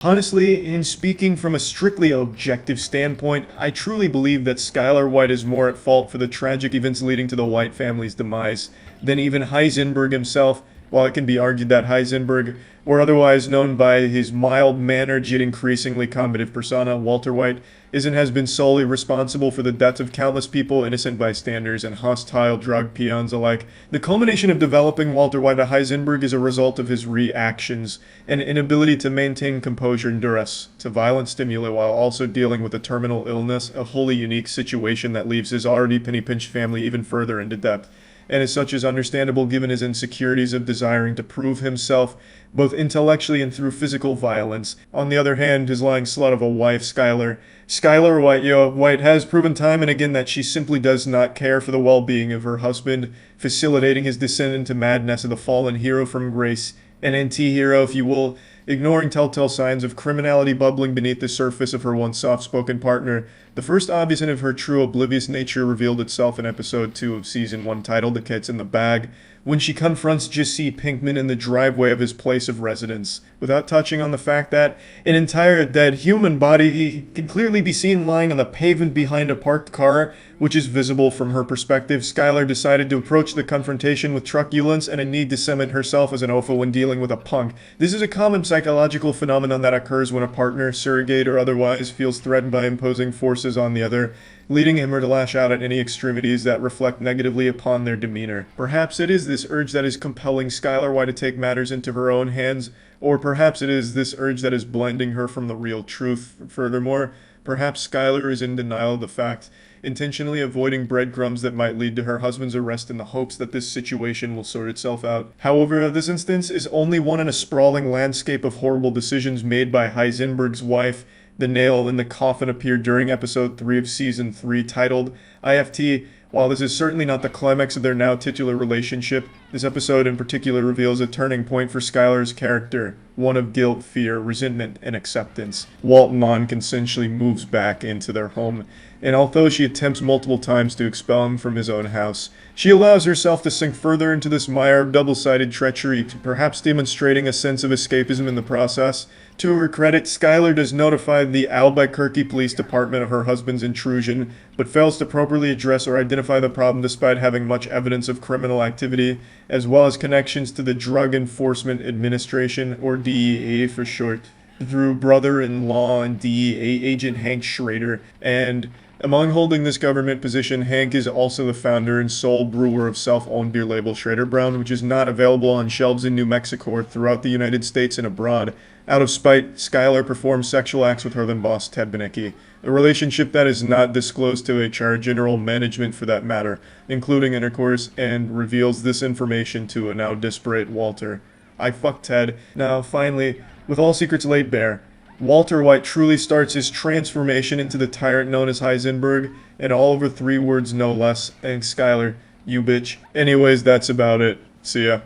Honestly, in speaking from a strictly objective standpoint, I truly believe that Skyler White is more at fault for the tragic events leading to the White family's demise than even Heisenberg himself. While it can be argued that Heisenberg, or otherwise known by his mild-mannered yet increasingly combative persona, Walter White, is and has been solely responsible for the deaths of countless people, innocent bystanders, and hostile drug peons alike. The culmination of developing Walter White to Heisenberg is a result of his reactions and inability to maintain composure and duress to violent stimuli while also dealing with a terminal illness, a wholly unique situation that leaves his already penny-pinched family even further into debt, and as such is understandable given his insecurities of desiring to prove himself, both intellectually and through physical violence. On the other hand, his lying slut of a wife, Skyler White has proven time and again that she simply does not care for the well-being of her husband, facilitating his descent into madness of the fallen hero from grace, an anti-hero, if you will, ignoring telltale signs of criminality bubbling beneath the surface of her once soft-spoken partner. The first obvious hint of her true oblivious nature revealed itself in episode 2 of season 1 titled The Cat's in the Bag, when she confronts Jesse Pinkman in the driveway of his place of residence, without touching on the fact that an entire dead human body can clearly be seen lying on the pavement behind a parked car, which is visible from her perspective. Skyler decided to approach the confrontation with truculence and a need to cement herself as an alpha when dealing with a punk. This is a common psychological phenomenon that occurs when a partner, surrogate or otherwise, feels threatened by imposing forces on the other, leading him or to lash out at any extremities that reflect negatively upon their demeanor. Perhaps it is this urge that is compelling Skyler White to take matters into her own hands, or perhaps it is this urge that is blinding her from the real truth. Furthermore, perhaps Skyler is in denial of the fact, intentionally avoiding breadcrumbs that might lead to her husband's arrest in the hopes that this situation will sort itself out. However, this instance is only one in a sprawling landscape of horrible decisions made by Heisenberg's wife. The nail in the coffin appeared during episode 3 of season 3 titled IFT. While this is certainly not the climax of their now titular relationship, this episode in particular reveals a turning point for Skyler's character, one of guilt, fear, resentment, and acceptance. Walt non-consensually moves back into their home, and although she attempts multiple times to expel him from his own house, she allows herself to sink further into this mire of double-sided treachery, perhaps demonstrating a sense of escapism in the process. To her credit, Skyler does notify the Albuquerque Police Department of her husband's intrusion, but fails to properly address or identify the problem despite having much evidence of criminal activity, as well as connections to the Drug Enforcement Administration, or DEA for short, through brother-in-law and DEA agent Hank Schrader. And among holding this government position, Hank is also the founder and sole brewer of self-owned beer label Schrader Brown, which is not available on shelves in New Mexico or throughout the United States and abroad. Out of spite, Skyler performs sexual acts with her then boss Ted Benecke, a relationship that is not disclosed to HR general management for that matter, including intercourse, and reveals this information to a now disparate Walter. I fucked Ted. Now, finally, with all secrets laid bare, Walter White truly starts his transformation into the tyrant known as Heisenberg, and all over 3 words no less. And Skyler, you bitch. Anyways, that's about it. See ya.